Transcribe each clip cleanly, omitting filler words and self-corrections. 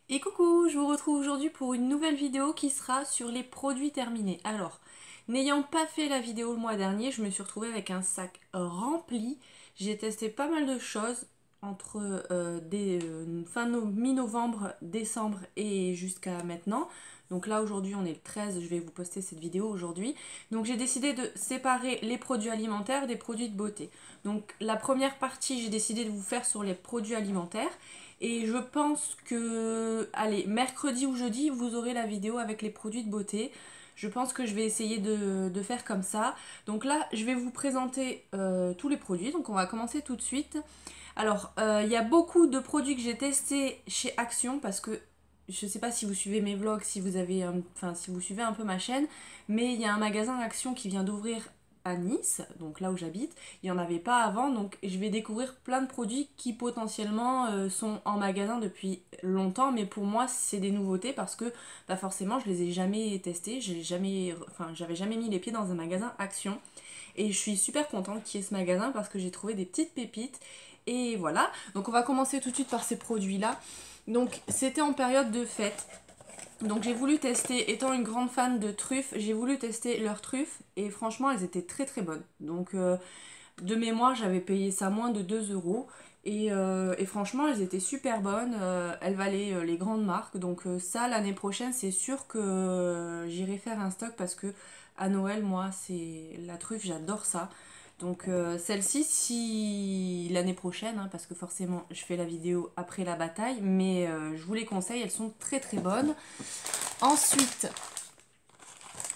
Et coucou, je vous retrouve aujourd'hui pour une nouvelle vidéo qui sera sur les produits terminés. Alors, n'ayant pas fait la vidéo le mois dernier, je me suis retrouvée avec un sac rempli. J'ai testé pas mal de choses entre mi-novembre, décembre et jusqu'à maintenant. Donc là aujourd'hui on est le 13, je vais vous poster cette vidéo aujourd'hui. Donc j'ai décidé de séparer les produits alimentaires des produits de beauté. Donc la première partie j'ai décidé de vous faire sur les produits alimentaires. Et je pense que, allez, mercredi ou jeudi, vous aurez la vidéo avec les produits de beauté. Je pense que je vais essayer de faire comme ça. Donc là, je vais vous présenter tous les produits. Donc on va commencer tout de suite. Alors, il y a beaucoup de produits que j'ai testés chez Action parce que je sais pas si vous suivez mes vlogs, si vous avez, enfin si vous suivez un peu ma chaîne, mais il y a un magasin Action qui vient d'ouvrir à Nice, donc là où j'habite. Il n'y en avait pas avant, donc je vais découvrir plein de produits qui potentiellement sont en magasin depuis longtemps, mais pour moi c'est des nouveautés parce que bah forcément je les ai jamais testés, j'avais jamais mis les pieds dans un magasin Action. Et je suis super contente qu'il y ait ce magasin parce que j'ai trouvé des petites pépites. Et voilà, donc on va commencer tout de suite par ces produits-là. Donc c'était en période de fête. Donc j'ai voulu tester, étant une grande fan de truffes, j'ai voulu tester leurs truffes et franchement elles étaient très très bonnes. Donc de mémoire j'avais payé ça moins de 2 euros et franchement elles étaient super bonnes, elles valaient les grandes marques. Donc ça l'année prochaine c'est sûr que j'irai faire un stock parce que à Noël moi c'est la truffe, j'adore ça. Donc celle-ci, si l'année prochaine, hein, parce que forcément je fais la vidéo après la bataille, mais je vous les conseille, elles sont très très bonnes. Ensuite,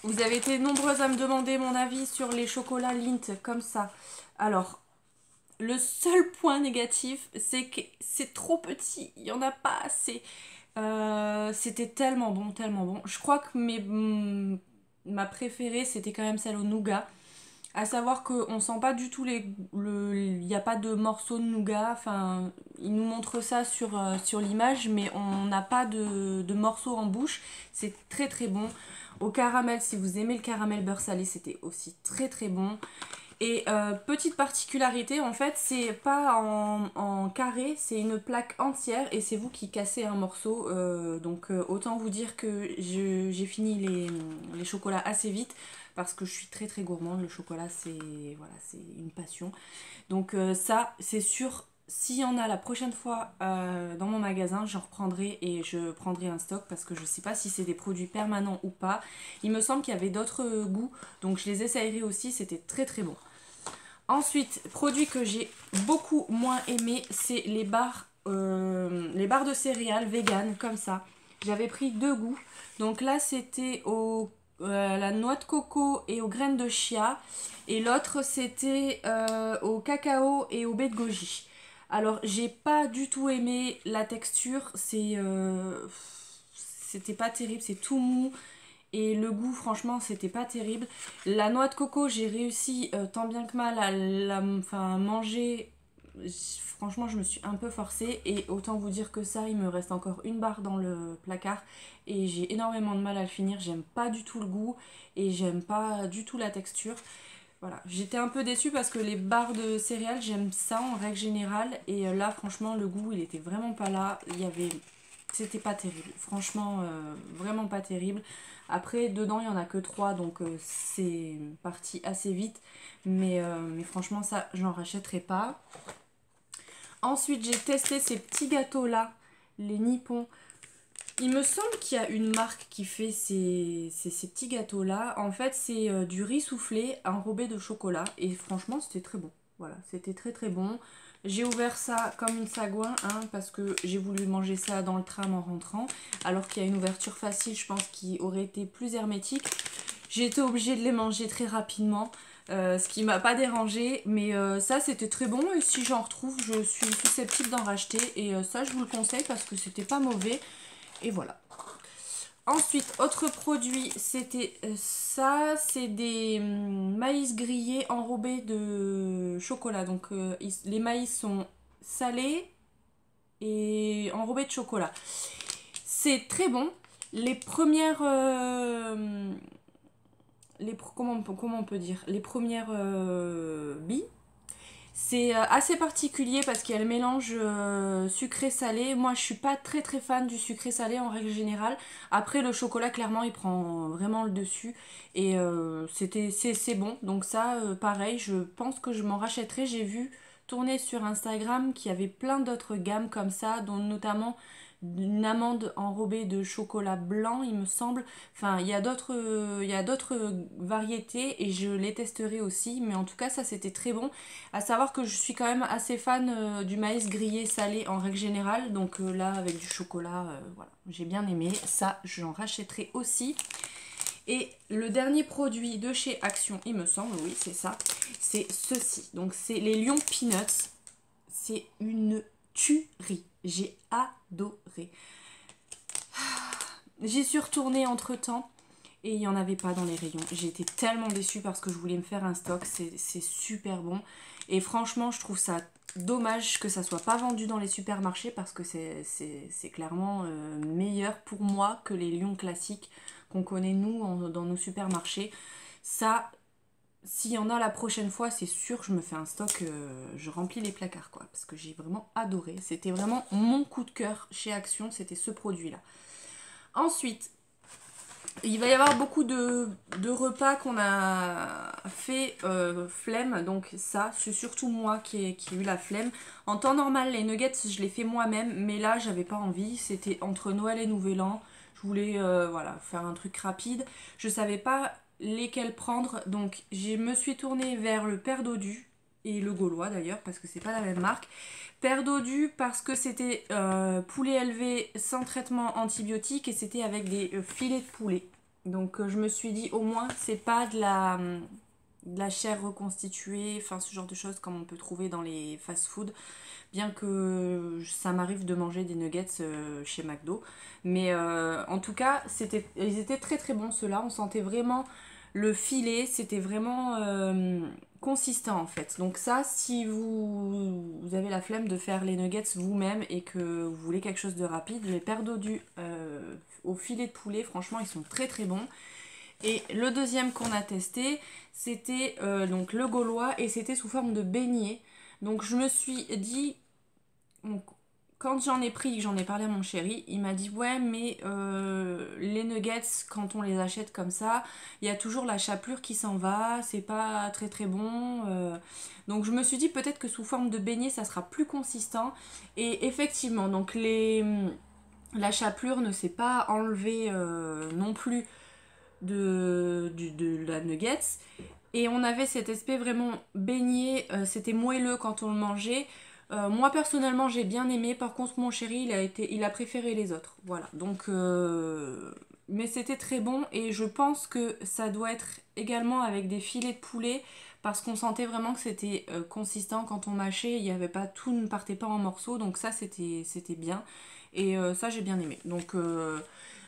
vous avez été nombreuses à me demander mon avis sur les chocolats Lindt comme ça. Alors, le seul point négatif, c'est que c'est trop petit, il n'y en a pas assez. C'était tellement bon, tellement bon. Je crois que ma préférée, c'était quand même celle au nougat. À savoir qu'on sent pas du tout il n'y a pas de morceaux de nougat. Enfin, ils nous montrent ça sur l'image, mais on n'a pas de morceaux en bouche. C'est très très bon. Au caramel, si vous aimez le caramel beurre salé, c'était aussi très très bon. Et petite particularité, en fait, c'est pas en carré, c'est une plaque entière et c'est vous qui cassez un morceau. Donc autant vous dire que j'ai fini les chocolats assez vite parce que je suis très très gourmande. Le chocolat, c'est voilà, c'est une passion. Donc ça, c'est sûr. S'il y en a la prochaine fois dans mon magasin, j'en reprendrai et je prendrai un stock parce que je sais pas si c'est des produits permanents ou pas. Il me semble qu'il y avait d'autres goûts, donc je les essayerai aussi, c'était très très bon. Ensuite, produit que j'ai beaucoup moins aimé, c'est les barres de céréales vegan comme ça. J'avais pris deux goûts. Donc là, c'était la noix de coco et aux graines de chia. Et l'autre, c'était au cacao et au baie de goji. Alors, j'ai pas du tout aimé la texture. C'était pas terrible, c'est tout mou. Et le goût, franchement, c'était pas terrible. La noix de coco, j'ai réussi tant bien que mal à manger. Franchement, je me suis un peu forcée. Et autant vous dire que ça, il me reste encore une barre dans le placard. Et j'ai énormément de mal à le finir. J'aime pas du tout le goût. Et j'aime pas du tout la texture. Voilà, j'étais un peu déçue parce que les barres de céréales, j'aime ça en règle générale. Et là, franchement, le goût, il était vraiment pas là. C'était pas terrible. Franchement, vraiment pas terrible. Après, dedans, il y en a que 3, donc c'est parti assez vite. Mais franchement, ça, j'en rachèterai pas. Ensuite, j'ai testé ces petits gâteaux-là, les Nippon. Il me semble qu'il y a une marque qui fait ces petits gâteaux-là. En fait, c'est du riz soufflé enrobé de chocolat. Et franchement, c'était très bon. Voilà, c'était très très bon. J'ai ouvert ça comme une sagouin, hein, parce que j'ai voulu manger ça dans le tram en rentrant. Alors qu'il y a une ouverture facile, je pense, qui aurait été plus hermétique. J'ai été obligée de les manger très rapidement. Ce qui m'a pas dérangé, mais ça c'était très bon et si j'en retrouve je suis susceptible d'en racheter et ça je vous le conseille parce que c'était pas mauvais. Et voilà. Ensuite, autre produit, c'était ça, c'est des maïs grillés enrobés de chocolat. Donc les maïs sont salés et enrobés de chocolat. C'est très bon. Les premières... comment on peut dire? Les premières billes C'est assez particulier parce qu'il y a le mélange sucré-salé. Moi, je suis pas très très fan du sucré-salé en règle générale. Après, le chocolat, clairement, il prend vraiment le dessus. Et c'est bon. Donc ça, pareil, je pense que je m'en rachèterai. J'ai vu tourner sur Instagram qu'il y avait plein d'autres gammes comme ça, dont notamment une amande enrobée de chocolat blanc, il me semble. Enfin, il y a d'autres variétés et je les testerai aussi. Mais en tout cas, ça, c'était très bon. À savoir que je suis quand même assez fan du maïs grillé salé en règle générale. Donc là, avec du chocolat, voilà, j'ai bien aimé. Ça, j'en rachèterai aussi. Et le dernier produit de chez Action, il me semble, oui, c'est ça. C'est ceci. Donc, c'est les Lion Peanuts. C'est une tuerie. J'ai adoré. J'y suis retournée entre temps. Et il n'y en avait pas dans les rayons. J'ai été tellement déçue parce que je voulais me faire un stock. C'est super bon. Et franchement, je trouve ça dommage que ça soit pas vendu dans les supermarchés parce que c'est clairement meilleur pour moi que les lions classiques qu'on connaît nous dans nos supermarchés. Ça, s'il y en a la prochaine fois, c'est sûr que je me fais un stock, je remplis les placards quoi. Parce que j'ai vraiment adoré. C'était vraiment mon coup de cœur chez Action, c'était ce produit-là. Ensuite, il va y avoir beaucoup de repas qu'on a fait flemme, donc ça, c'est surtout moi qui ai eu la flemme. En temps normal, les nuggets, je les fais moi-même, mais là, j'avais pas envie. C'était entre Noël et Nouvel An. Je voulais voilà, faire un truc rapide. Je savais pas lesquels prendre, donc je me suis tournée vers le Père Dodu et le Gaulois d'ailleurs, parce que c'est pas la même marque. Père Dodu parce que c'était poulet élevé sans traitement antibiotique et c'était avec des filets de poulet. Donc je me suis dit au moins c'est pas de la chair reconstituée, enfin ce genre de choses comme on peut trouver dans les fast-food. Bien que ça m'arrive de manger des nuggets chez McDo. Mais en tout cas, ils étaient très très bons ceux-là. On sentait vraiment le filet, c'était vraiment consistant en fait. Donc ça, si vous avez la flemme de faire les nuggets vous-même et que vous voulez quelque chose de rapide, les Père Dodu au filet de poulet, franchement, ils sont très très bons. Et le deuxième qu'on a testé, c'était donc le Gaulois et c'était sous forme de beignet. Donc je me suis dit, donc, quand j'en ai pris, que j'en ai parlé à mon chéri, il m'a dit ouais mais les nuggets quand on les achète comme ça, il y a toujours la chapelure qui s'en va, c'est pas très très bon. Donc je me suis dit peut-être que sous forme de beignet ça sera plus consistant. Et effectivement donc la chapelure ne s'est pas enlevée non plus de la nuggets. Et on avait cet aspect vraiment beignet, c'était moelleux quand on le mangeait. Moi personnellement j'ai bien aimé, par contre mon chéri il a préféré les autres. Voilà, donc mais c'était très bon et je pense que ça doit être également avec des filets de poulet parce qu'on sentait vraiment que c'était consistant quand on mâchait, il y avait pas, tout ne partait pas en morceaux, donc ça c'était bien et ça j'ai bien aimé. Donc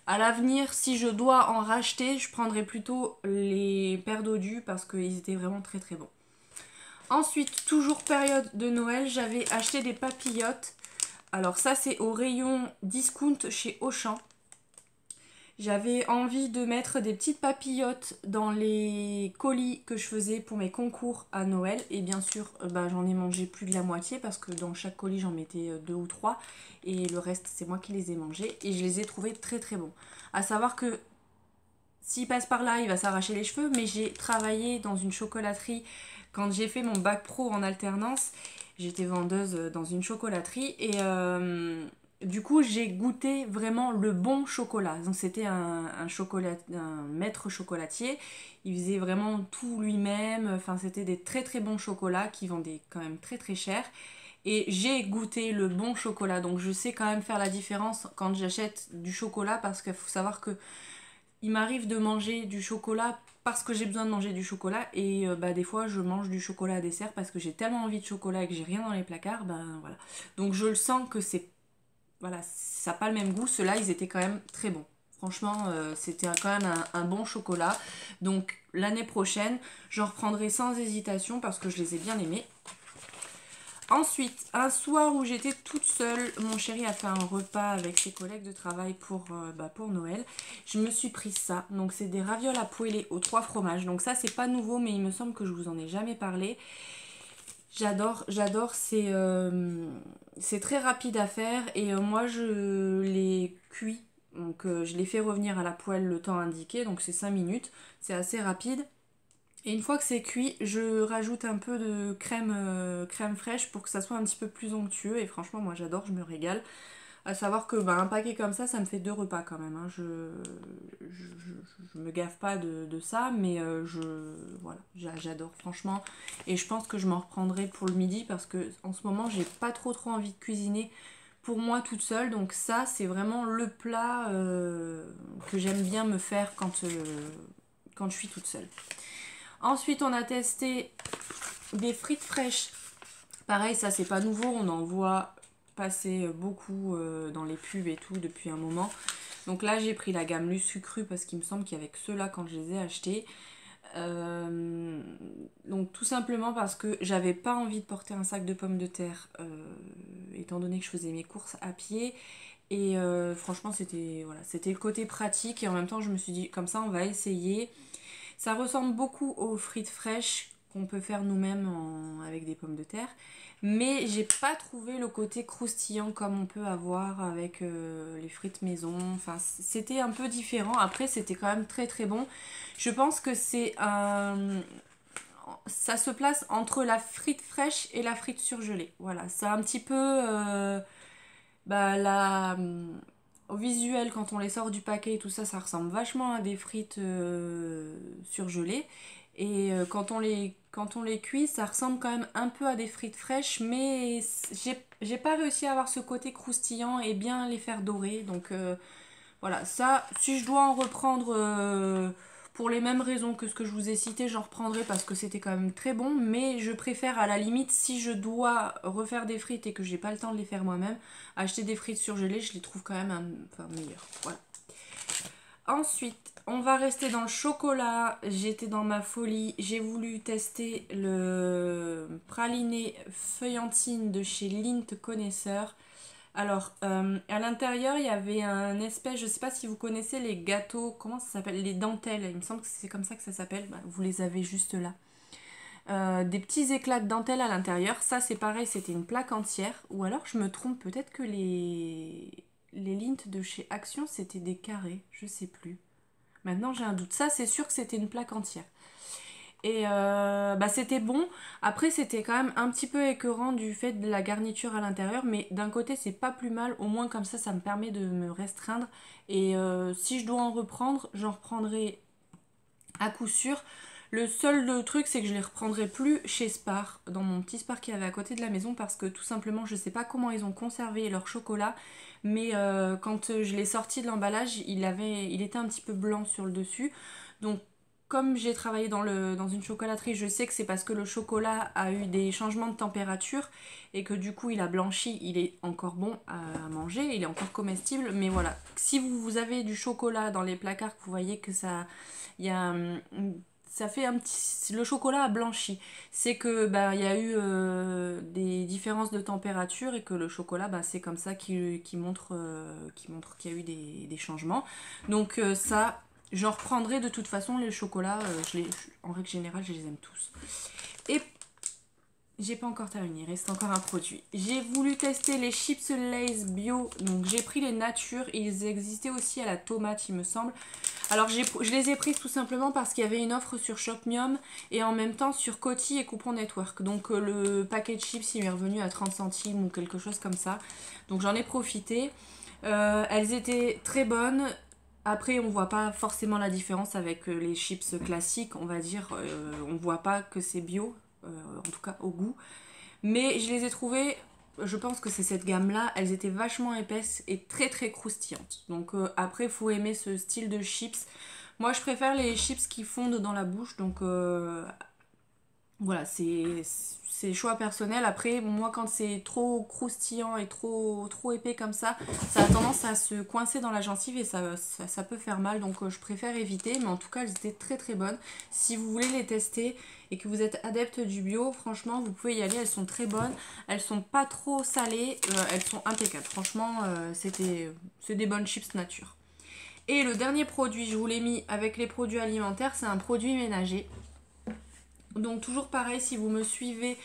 à l'avenir, si je dois en racheter, je prendrai plutôt les Père Dodu parce qu'ils étaient vraiment très très bons. Ensuite, toujours période de Noël, j'avais acheté des papillotes. Alors ça, c'est au rayon discount chez Auchan. J'avais envie de mettre des petites papillotes dans les colis que je faisais pour mes concours à Noël. Et bien sûr, j'en ai mangé plus de la moitié parce que dans chaque colis, j'en mettais 2 ou 3. Et le reste, c'est moi qui les ai mangés. Et je les ai trouvés très très bons. À savoir que s'il passe par là, il va s'arracher les cheveux. Mais j'ai travaillé dans une chocolaterie quand j'ai fait mon bac pro en alternance. J'étais vendeuse dans une chocolaterie et du coup j'ai goûté vraiment le bon chocolat. Donc c'était un maître chocolatier. Il faisait vraiment tout lui-même. Enfin c'était des très très bons chocolats qui vendaient quand même très très cher. Et j'ai goûté le bon chocolat. Donc je sais quand même faire la différence quand j'achète du chocolat parce qu'il faut savoir que il m'arrive de manger du chocolat parce que j'ai besoin de manger du chocolat et des fois je mange du chocolat à dessert parce que j'ai tellement envie de chocolat et que j'ai rien dans les placards, voilà. Donc je le sens que c'est, voilà, ça n'a pas le même goût. Ceux-là ils étaient quand même très bons. Franchement c'était quand même un bon chocolat. Donc l'année prochaine j'en reprendrai sans hésitation parce que je les ai bien aimés. Ensuite, un soir où j'étais toute seule, mon chéri a fait un repas avec ses collègues de travail pour Noël. Je me suis pris ça. Donc c'est des ravioles à poêler aux 3 fromages. Donc ça c'est pas nouveau mais il me semble que je vous en ai jamais parlé. J'adore, c'est très rapide à faire et moi je les cuis. Donc je les fais revenir à la poêle le temps indiqué, donc c'est 5 minutes, c'est assez rapide. Et une fois que c'est cuit, je rajoute un peu de crème fraîche pour que ça soit un petit peu plus onctueux. Et franchement, moi j'adore, je me régale. À savoir que un paquet comme ça me fait 2 repas quand même. Hein. Je me gaffe pas de ça, mais voilà, j'adore franchement. Et je pense que je m'en reprendrai pour le midi parce que en ce moment, j'ai pas trop envie de cuisiner pour moi toute seule. Donc ça, c'est vraiment le plat que j'aime bien me faire quand je suis toute seule. Ensuite, on a testé des frites fraîches. Pareil, ça c'est pas nouveau, on en voit passer beaucoup dans les pubs et tout depuis un moment. Donc là, j'ai pris la gamme Lucu Cru parce qu'il me semble qu'il y avait que ceux-là quand je les ai achetés. Donc tout simplement parce que j'avais pas envie de porter un sac de pommes de terre étant donné que je faisais mes courses à pied. Et franchement, c'était le côté pratique et en même temps, je me suis dit, comme ça, on va essayer. Ça ressemble beaucoup aux frites fraîches qu'on peut faire nous-mêmes avec des pommes de terre. Mais j'ai pas trouvé le côté croustillant comme on peut avoir avec les frites maison. Enfin, c'était un peu différent. Après, c'était quand même très très bon. Je pense que c'est un... Ça se place entre la frite fraîche et la frite surgelée. Voilà, c'est un petit peu... au visuel, quand on les sort du paquet et tout ça, ça ressemble vachement à des frites surgelées. Et quand on les cuit, ça ressemble quand même un peu à des frites fraîches, mais j'ai pas réussi à avoir ce côté croustillant et bien les faire dorer. Donc voilà, ça, si je dois en reprendre pour les mêmes raisons que ce que je vous ai cité, j'en reprendrai parce que c'était quand même très bon. Mais je préfère à la limite, si je dois refaire des frites et que j'ai pas le temps de les faire moi-même, acheter des frites surgelées, je les trouve quand même meilleures. Voilà. Ensuite, on va rester dans le chocolat. J'étais dans ma folie. J'ai voulu tester le praliné feuillantine de chez Lindt Connaisseur. Alors, à l'intérieur, il y avait un espèce, je sais pas si vous connaissez les gâteaux, comment ça s'appelle? Les dentelles, il me semble que c'est comme ça que ça s'appelle. Bah, vous les avez juste là. Des petits éclats de dentelle à l'intérieur. Ça, c'est pareil, c'était une plaque entière. Ou alors, je me trompe, peut-être que les Lindt de chez Action, c'était des carrés. Je sais plus. Maintenant, j'ai un doute. Ça, c'est sûr que c'était une plaque entière. Et c'était bon. Après, c'était quand même un petit peu écœurant du fait de la garniture à l'intérieur. Mais d'un côté, c'est pas plus mal. Au moins, comme ça me permet de me restreindre. Et si je dois en reprendre, j'en reprendrai à coup sûr. Le seul truc, c'est que je les reprendrai plus chez Spar, dans mon petit Spar qui avait à côté de la maison, parce que tout simplement, je sais pas comment ils ont conservé leur chocolat, mais quand je l'ai sorti de l'emballage, il était un petit peu blanc sur le dessus. Donc, comme j'ai travaillé dans une chocolaterie, je sais que c'est parce que le chocolat a eu des changements de température et que du coup il a blanchi, il est encore bon à manger, il est encore comestible, mais voilà. Si vous avez du chocolat dans les placards, que vous voyez que ça... Il y a ça fait un petit... Le chocolat a blanchi. C'est que il y a eu des différences de température et que le chocolat, c'est comme ça qui montre qu'il y a eu des changements. Donc ça, j'en reprendrai de toute façon les chocolats. En règle générale, je les aime tous. Et j'ai pas encore terminé, il reste encore un produit. J'ai voulu tester les chips Lay's bio. Donc j'ai pris les natures. Ils existaient aussi à la tomate, il me semble. Alors je les ai prises tout simplement parce qu'il y avait une offre sur Shopmium et en même temps sur Coty et Coupon Network. Donc le paquet de chips il est revenu à 30 centimes ou quelque chose comme ça. Donc j'en ai profité. Elles étaient très bonnes. Après on voit pas forcément la différence avec les chips classiques, on va dire. On voit pas que c'est bio, en tout cas au goût. Mais je les ai trouvées... Je pense que c'est cette gamme-là, elles étaient vachement épaisses et très très croustillantes. Donc après, il faut aimer ce style de chips. Moi, je préfère les chips qui fondent dans la bouche. Donc voilà, c'est choix personnel. Après, moi, quand c'est trop croustillant et trop épais comme ça a tendance à se coincer dans la gencive et ça peut faire mal. Donc je préfère éviter. Mais en tout cas, elles étaient très très bonnes. Si vous voulez les tester et que vous êtes adepte du bio, franchement, vous pouvez y aller. Elles sont très bonnes. Elles sont pas trop salées. Elles sont impeccables. Franchement, c'est des bonnes chips nature. Et le dernier produit, je vous l'ai mis avec les produits alimentaires, c'est un produit ménager. Donc toujours pareil, si vous me suivez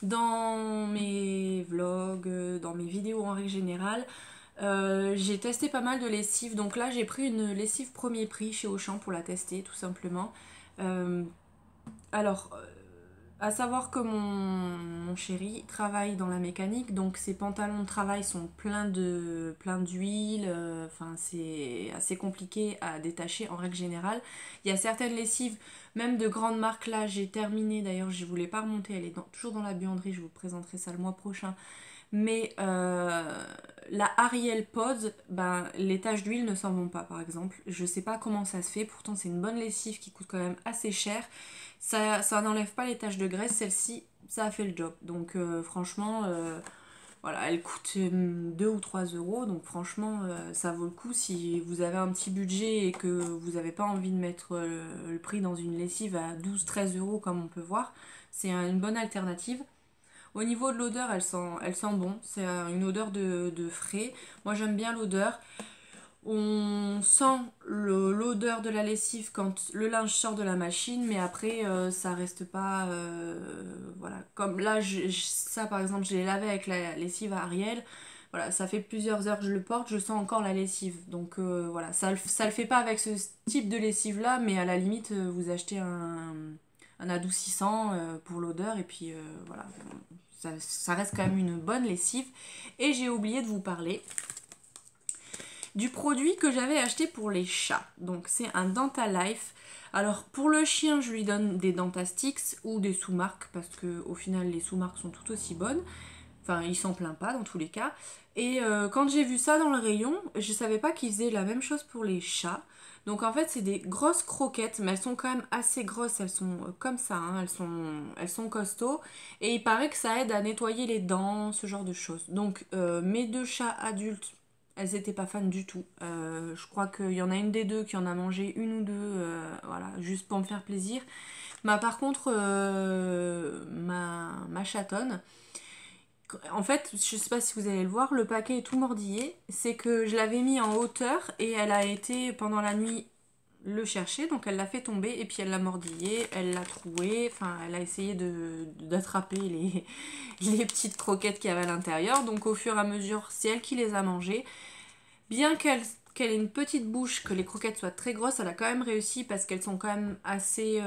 dans mes vlogs, dans mes vidéos en règle générale. J'ai testé pas mal de lessives, donc là j'ai pris une lessive premier prix chez Auchan pour la tester tout simplement. Euh, alors, à savoir que mon chéri travaille dans la mécanique, donc ses pantalons de travail sont pleins d'huile, enfin c'est assez compliqué à détacher en règle générale. Il y a certaines lessives, même de grandes marques, là j'ai terminé, d'ailleurs je voulais pas remonter, elle est toujours dans la buanderie, je vous présenterai ça le mois prochain. Mais la Ariel Pod, ben, les taches d'huile ne s'en vont pas par exemple. Je sais pas comment ça se fait, pourtant c'est une bonne lessive qui coûte quand même assez cher. Ça n'enlève pas les taches de graisse, celle-ci ça a fait le job. Donc franchement, voilà, elle coûte 2 ou 3 euros. Donc franchement, ça vaut le coup si vous avez un petit budget et que vous n'avez pas envie de mettre le prix dans une lessive à 12-13 euros comme on peut voir. C'est une bonne alternative. Au niveau de l'odeur, elle sent bon. C'est une odeur de frais. Moi, j'aime bien l'odeur. On sent l'odeur de la lessive quand le linge sort de la machine, mais après, ça reste pas... voilà. Comme là, ça par exemple, je l'ai lavé avec la lessive à Ariel. Voilà, ça fait plusieurs heures que je le porte, je sens encore la lessive. Donc voilà, ça le fait pas avec ce type de lessive là, mais à la limite, vous achetez un adoucissant pour l'odeur et puis voilà, ça reste quand même une bonne lessive. Et j'ai oublié de vous parler du produit que j'avais acheté pour les chats. Donc c'est un Dentalife. Alors pour le chien, je lui donne des Dentastix ou des sous-marques parce que au final les sous-marques sont tout aussi bonnes. Enfin, il s'en plaint pas dans tous les cas. Et quand j'ai vu ça dans le rayon, je savais pas qu'ils faisaient la même chose pour les chats. Donc en fait, c'est des grosses croquettes, mais elles sont quand même assez grosses. Elles sont comme ça, hein, elles sont costauds. Et il paraît que ça aide à nettoyer les dents, ce genre de choses. Donc mes deux chats adultes, elles étaient pas fans du tout. Je crois qu'il y en a une des deux qui en a mangé une ou deux, voilà, juste pour me faire plaisir. Mais par contre, ma chatonne, en fait, je sais pas si vous allez le voir, le paquet est tout mordillé. C'est que je l'avais mis en hauteur et elle a été pendant la nuit le chercher, donc elle l'a fait tomber et puis elle l'a mordillé, elle l'a troué, enfin elle a essayé d'attraper les petites croquettes qu'il y avait à l'intérieur. Donc au fur et à mesure, c'est elle qui les a mangées. Bien qu'elle ait une petite bouche, que les croquettes soient très grosses, elle a quand même réussi parce qu'elles sont quand même assez...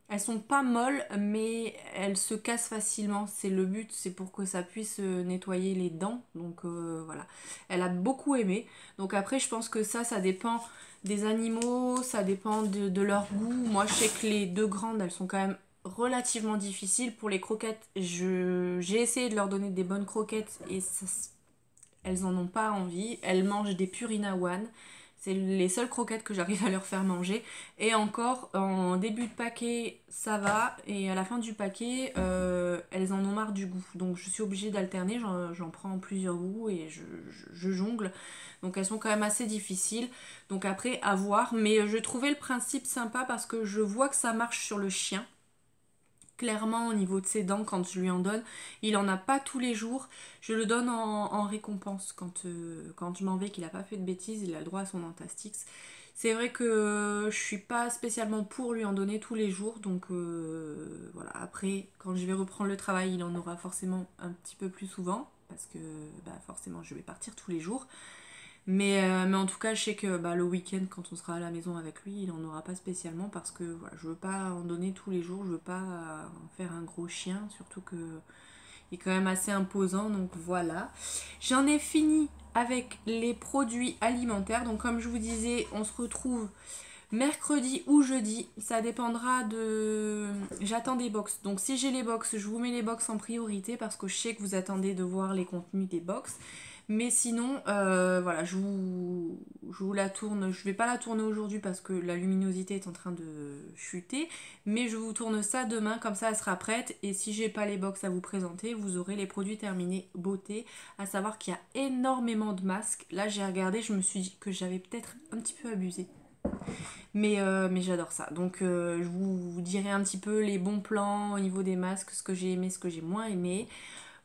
elles sont pas molles, mais elles se cassent facilement. C'est le but, c'est pour que ça puisse nettoyer les dents. Donc voilà. Elle a beaucoup aimé. Donc après, je pense que ça dépend des animaux, ça dépend de leur goût. Moi, je sais que les deux grandes, elles sont quand même relativement difficiles. Pour les croquettes, j'ai essayé de leur donner des bonnes croquettes et elles en ont pas envie. Elles mangent des Purina One. C'est les seules croquettes que j'arrive à leur faire manger. Et encore, en début de paquet, ça va. Et à la fin du paquet, elles en ont marre du goût. Donc je suis obligée d'alterner. J'en prends plusieurs goûts et je jongle. Donc elles sont quand même assez difficiles. Donc après, à voir. Mais je trouvais le principe sympa parce que je vois que ça marche sur le chien. Clairement au niveau de ses dents quand je lui en donne, il en a pas tous les jours, je le donne en récompense quand je m'en vais, qu'il a pas fait de bêtises, il a le droit à son Antastix. C'est vrai que je suis pas spécialement pour lui en donner tous les jours, donc voilà. Après quand je vais reprendre le travail, il en aura forcément un petit peu plus souvent parce que bah, forcément je vais partir tous les jours. Mais en tout cas, je sais que bah, le week-end, quand on sera à la maison avec lui, il en aura pas spécialement parce que voilà, je veux pas en donner tous les jours, je veux pas en faire un gros chien, surtout que il est quand même assez imposant, donc voilà. J'en ai fini avec les produits alimentaires, donc comme je vous disais, on se retrouve mercredi ou jeudi, ça dépendra de... J'attends des box, donc si j'ai les box, je vous mets les box en priorité parce que je sais que vous attendez de voir les contenus des box. Mais sinon, voilà, je vous la tourne. Je vais pas la tourner aujourd'hui parce que la luminosité est en train de chuter. Mais je vous tourne ça demain, comme ça elle sera prête. Et si j'ai pas les box à vous présenter, vous aurez les produits terminés beauté. À savoir qu'il y a énormément de masques. Là j'ai regardé, je me suis dit que j'avais peut-être un petit peu abusé. Mais j'adore ça. Donc je vous dirai un petit peu les bons plans au niveau des masques, ce que j'ai aimé, ce que j'ai moins aimé.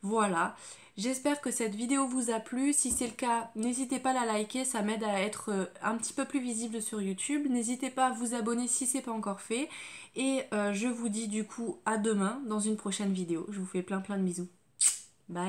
Voilà, j'espère que cette vidéo vous a plu. Si c'est le cas, n'hésitez pas à la liker, ça m'aide à être un petit peu plus visible sur YouTube. N'hésitez pas à vous abonner si c'est pas encore fait. Et je vous dis du coup à demain dans une prochaine vidéo. Je vous fais plein de bisous. Bye.